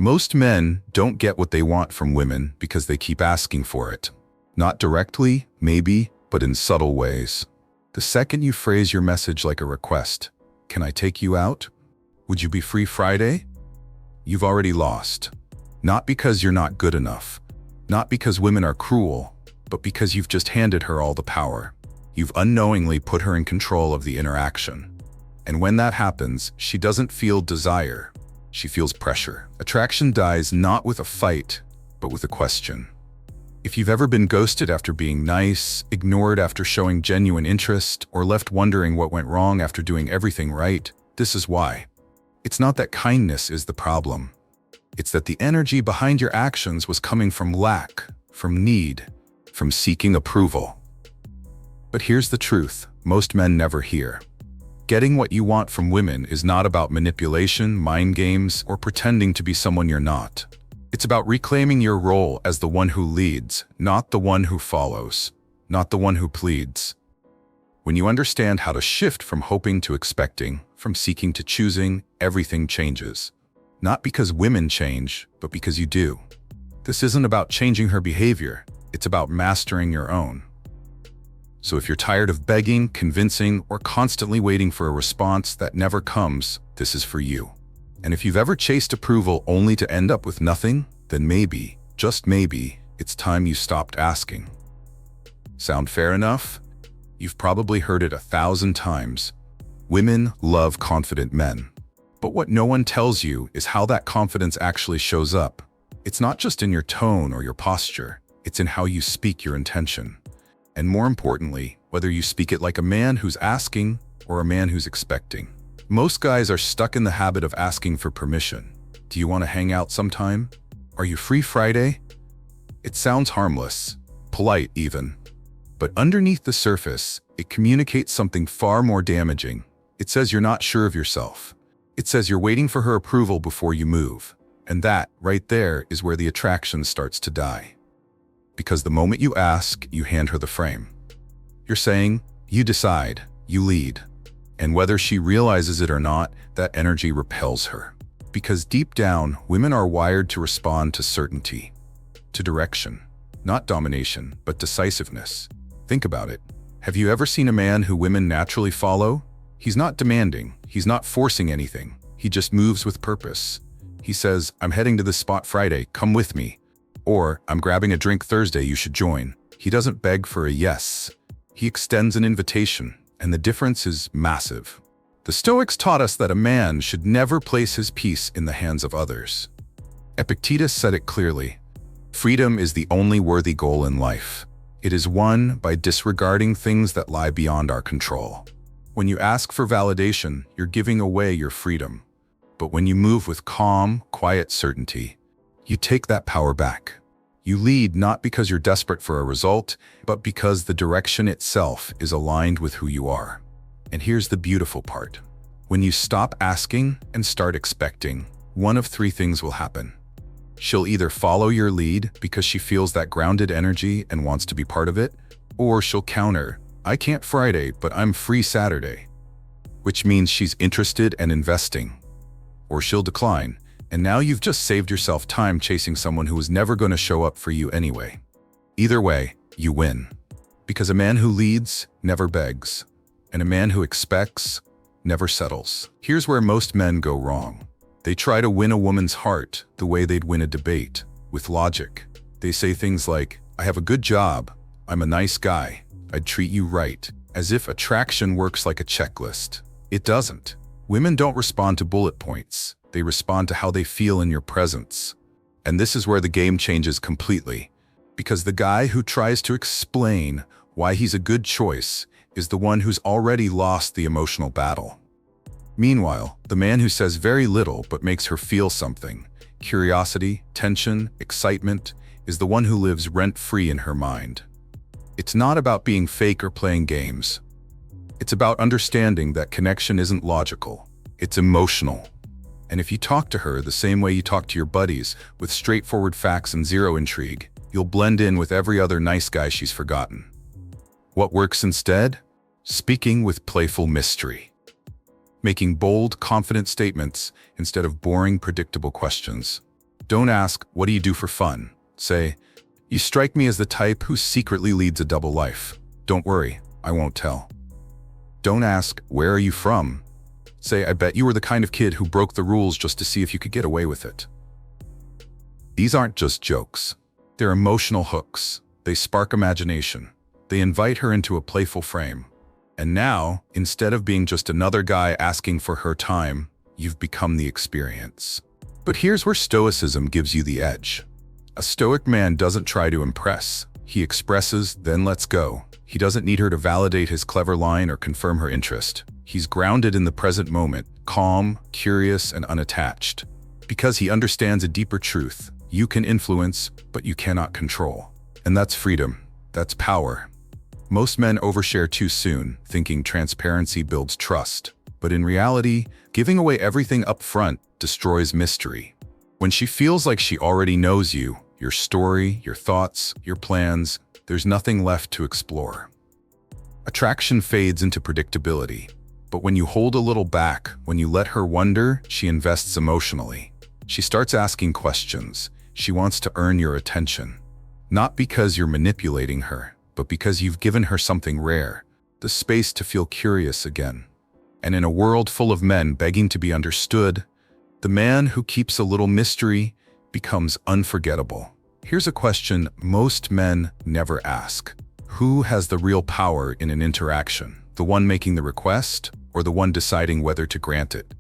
Most men don't get what they want from women because they keep asking for it. Not directly, maybe, but in subtle ways. The second you phrase your message like a request, "Can I take you out? Would you be free Friday?" You've already lost. Not because you're not good enough, not because women are cruel, but because you've just handed her all the power. You've unknowingly put her in control of the interaction. And when that happens, she doesn't feel desire. She feels pressure. Attraction dies not with a fight, but with a question. If you've ever been ghosted after being nice, ignored after showing genuine interest, or left wondering what went wrong after doing everything right, this is why. It's not that kindness is the problem. It's that the energy behind your actions was coming from lack, from need, from seeking approval. But here's the truth most men never hear. Getting what you want from women is not about manipulation, mind games, or pretending to be someone you're not. It's about reclaiming your role as the one who leads, not the one who follows, not the one who pleads. When you understand how to shift from hoping to expecting, from seeking to choosing, everything changes. Not because women change, but because you do. This isn't about changing her behavior, it's about mastering your own. So if you're tired of begging, convincing, or constantly waiting for a response that never comes, this is for you. And if you've ever chased approval only to end up with nothing, then maybe, just maybe, it's time you stopped asking. Sound fair enough? You've probably heard it 1,000 times. Women love confident men. But what no one tells you is how that confidence actually shows up. It's not just in your tone or your posture, it's in how you speak your intention. And more importantly, whether you speak it like a man who's asking or a man who's expecting. Most guys are stuck in the habit of asking for permission. Do you want to hang out sometime? Are you free Friday? It sounds harmless, polite even. But underneath the surface, it communicates something far more damaging. It says you're not sure of yourself. It says you're waiting for her approval before you move. And that, right there, is where the attraction starts to die. Because the moment you ask, you hand her the frame. You're saying, you decide, you lead. And whether she realizes it or not, that energy repels her. Because deep down, women are wired to respond to certainty, to direction. Not domination, but decisiveness. Think about it. Have you ever seen a man who women naturally follow? He's not demanding, he's not forcing anything. He just moves with purpose. He says, "I'm heading to this spot Friday, come with me." Or, "I'm grabbing a drink Thursday, you should join." He doesn't beg for a yes. He extends an invitation, and the difference is massive. The Stoics taught us that a man should never place his peace in the hands of others. Epictetus said it clearly. Freedom is the only worthy goal in life. It is won by disregarding things that lie beyond our control. When you ask for validation, you're giving away your freedom. But when you move with calm, quiet certainty, you take that power back. You lead not because you're desperate for a result, but because the direction itself is aligned with who you are. And here's the beautiful part. When you stop asking and start expecting, one of three things will happen. She'll either follow your lead because she feels that grounded energy and wants to be part of it, or she'll counter, "I can't Friday, but I'm free Saturday," which means she's interested and investing. Or she'll decline, and now you've just saved yourself time chasing someone who was never going to show up for you anyway. Either way, you win. Because a man who leads never begs, and a man who expects never settles. Here's where most men go wrong. They try to win a woman's heart the way they'd win a debate, with logic. They say things like, "I have a good job, I'm a nice guy, I'd treat you right," as if attraction works like a checklist. It doesn't. Women don't respond to bullet points. They respond to how they feel in your presence. And this is where the game changes completely. Because the guy who tries to explain why he's a good choice is the one who's already lost the emotional battle. Meanwhile, the man who says very little but makes her feel something, curiosity, tension, excitement, is the one who lives rent-free in her mind. It's not about being fake or playing games. It's about understanding that connection isn't logical, it's emotional. And if you talk to her the same way you talk to your buddies, with straightforward facts and zero intrigue, you'll blend in with every other nice guy she's forgotten. What works instead? Speaking with playful mystery. Making bold, confident statements instead of boring, predictable questions. Don't ask, what do you do for fun? Say, you strike me as the type who secretly leads a double life. Don't worry, I won't tell. Don't ask, where are you from? Say, I bet you were the kind of kid who broke the rules just to see if you could get away with it. These aren't just jokes. They're emotional hooks. They spark imagination. They invite her into a playful frame. And now, instead of being just another guy asking for her time, you've become the experience. But here's where Stoicism gives you the edge. A Stoic man doesn't try to impress. He expresses, then lets go. He doesn't need her to validate his clever line or confirm her interest. He's grounded in the present moment, calm, curious, and unattached. Because he understands a deeper truth. You can influence, but you cannot control. And that's freedom. That's power. Most men overshare too soon, thinking transparency builds trust. But in reality, giving away everything up front destroys mystery. When she feels like she already knows you, your story, your thoughts, your plans, there's nothing left to explore. Attraction fades into predictability. But when you hold a little back, when you let her wonder, she invests emotionally. She starts asking questions. She wants to earn your attention. Not because you're manipulating her, but because you've given her something rare, the space to feel curious again. And in a world full of men begging to be understood, the man who keeps a little mystery becomes unforgettable. Here's a question most men never ask. Who has the real power in an interaction? The one making the request, or the one deciding whether to grant it?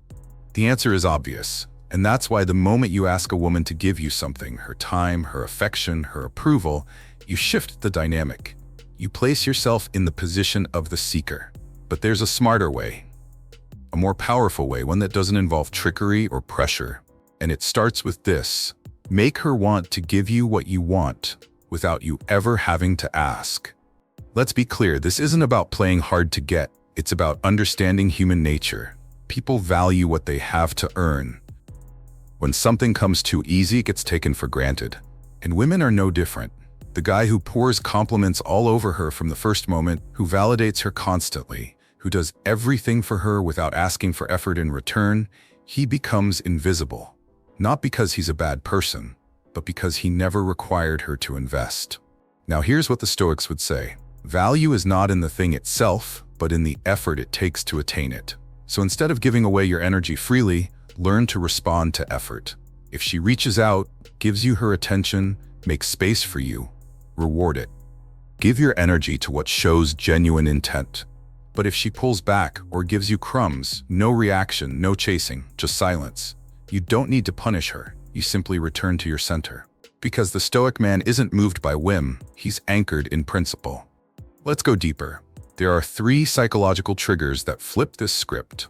The answer is obvious. And that's why the moment you ask a woman to give you something, her time, her affection, her approval, you shift the dynamic. You place yourself in the position of the seeker. But there's a smarter way, a more powerful way, one that doesn't involve trickery or pressure. And it starts with this. Make her want to give you what you want without you ever having to ask. Let's be clear, this isn't about playing hard to get. It's about understanding human nature. People value what they have to earn. When something comes too easy, it gets taken for granted. And women are no different. The guy who pours compliments all over her from the first moment, who validates her constantly, who does everything for her without asking for effort in return, he becomes invisible. Not because he's a bad person, but because he never required her to invest. Now here's what the Stoics would say. Value is not in the thing itself, but in the effort it takes to attain it. So instead of giving away your energy freely, learn to respond to effort. If she reaches out, gives you her attention, makes space for you, reward it. Give your energy to what shows genuine intent. But if she pulls back or gives you crumbs, no reaction, no chasing, just silence. You don't need to punish her. You simply return to your center. Because the Stoic man isn't moved by whim, he's anchored in principle. Let's go deeper. There are 3 psychological triggers that flip this script.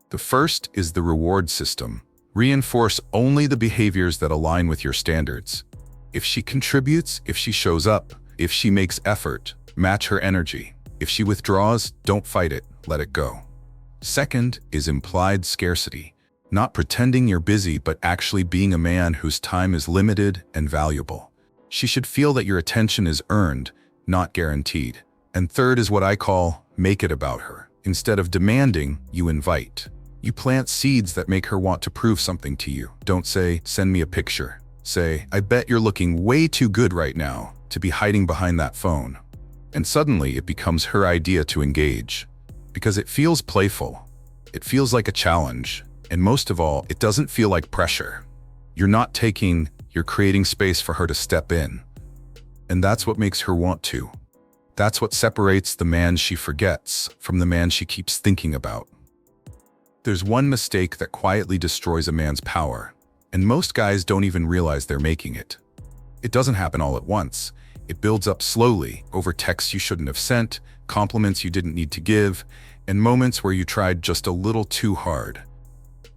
The first is the reward system. Reinforce only the behaviors that align with your standards. If she contributes, if she shows up, if she makes effort, match her energy. If she withdraws, don't fight it, let it go. Second is implied scarcity. Not pretending you're busy, but actually being a man whose time is limited and valuable. She should feel that your attention is earned, not guaranteed. And third is what I call, make it about her. Instead of demanding, you invite. You plant seeds that make her want to prove something to you. Don't say, send me a picture. Say, I bet you're looking way too good right now to be hiding behind that phone. And suddenly it becomes her idea to engage. Because it feels playful. It feels like a challenge. And most of all, it doesn't feel like pressure. You're not taking, you're creating space for her to step in. And that's what makes her want to. That's what separates the man she forgets from the man she keeps thinking about. There's one mistake that quietly destroys a man's power, and most guys don't even realize they're making it. It doesn't happen all at once. It builds up slowly, over texts you shouldn't have sent, compliments you didn't need to give, and moments where you tried just a little too hard.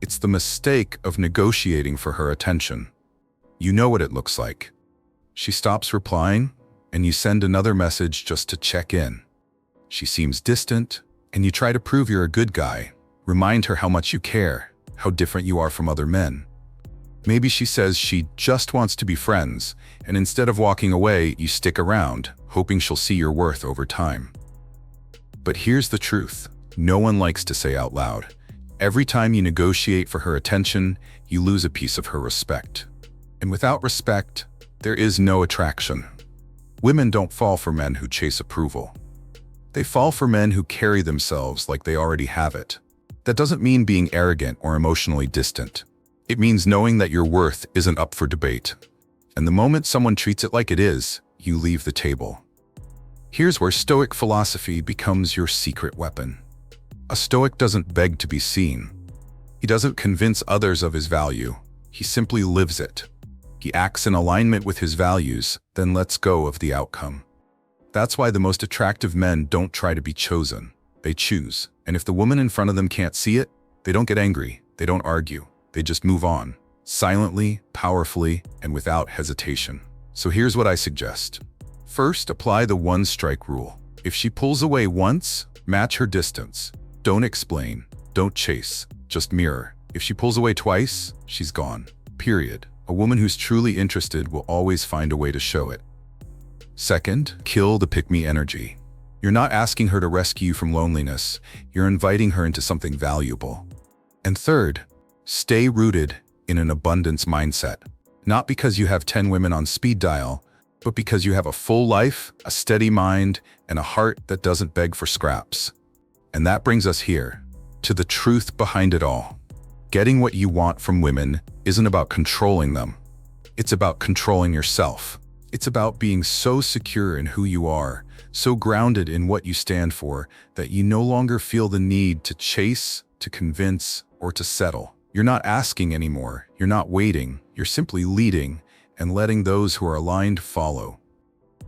It's the mistake of negotiating for her attention. You know what it looks like. She stops replying, and you send another message just to check in. She seems distant, and you try to prove you're a good guy. Remind her how much you care, how different you are from other men. Maybe she says she just wants to be friends, and instead of walking away, you stick around, hoping she'll see your worth over time. But here's the truth. No one likes to say out loud. Every time you negotiate for her attention, you lose a piece of her respect. And without respect, there is no attraction. Women don't fall for men who chase approval. They fall for men who carry themselves like they already have it. That doesn't mean being arrogant or emotionally distant. It means knowing that your worth isn't up for debate. And the moment someone treats it like it is, you leave the table. Here's where Stoic philosophy becomes your secret weapon. A Stoic doesn't beg to be seen. He doesn't convince others of his value. He simply lives it. He acts in alignment with his values, then lets go of the outcome. That's why the most attractive men don't try to be chosen. They choose. And if the woman in front of them can't see it, they don't get angry. They don't argue. They just move on. Silently, powerfully, and without hesitation. So here's what I suggest. First, apply the one-strike rule. If she pulls away once, match her distance. Don't explain. Don't chase. Just mirror. If she pulls away twice, she's gone. Period. A woman who's truly interested will always find a way to show it. Second, kill the pick-me energy. You're not asking her to rescue you from loneliness. You're inviting her into something valuable. And third, stay rooted in an abundance mindset. Not because you have 10 women on speed dial, but because you have a full life, a steady mind, and a heart that doesn't beg for scraps. And that brings us here, to the truth behind it all. Getting what you want from women isn't about controlling them. It's about controlling yourself. It's about being so secure in who you are, so grounded in what you stand for, that you no longer feel the need to chase, to convince, or to settle. You're not asking anymore. You're not waiting. You're simply leading and letting those who are aligned follow.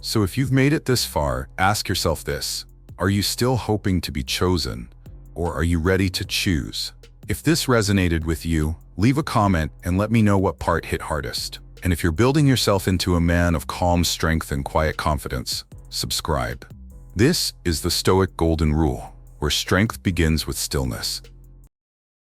So if you've made it this far, ask yourself this. Are you still hoping to be chosen, or are you ready to choose? If this resonated with you, leave a comment and let me know what part hit hardest. And if you're building yourself into a man of calm strength and quiet confidence, subscribe. This is the Stoic Golden Rule, where strength begins with stillness.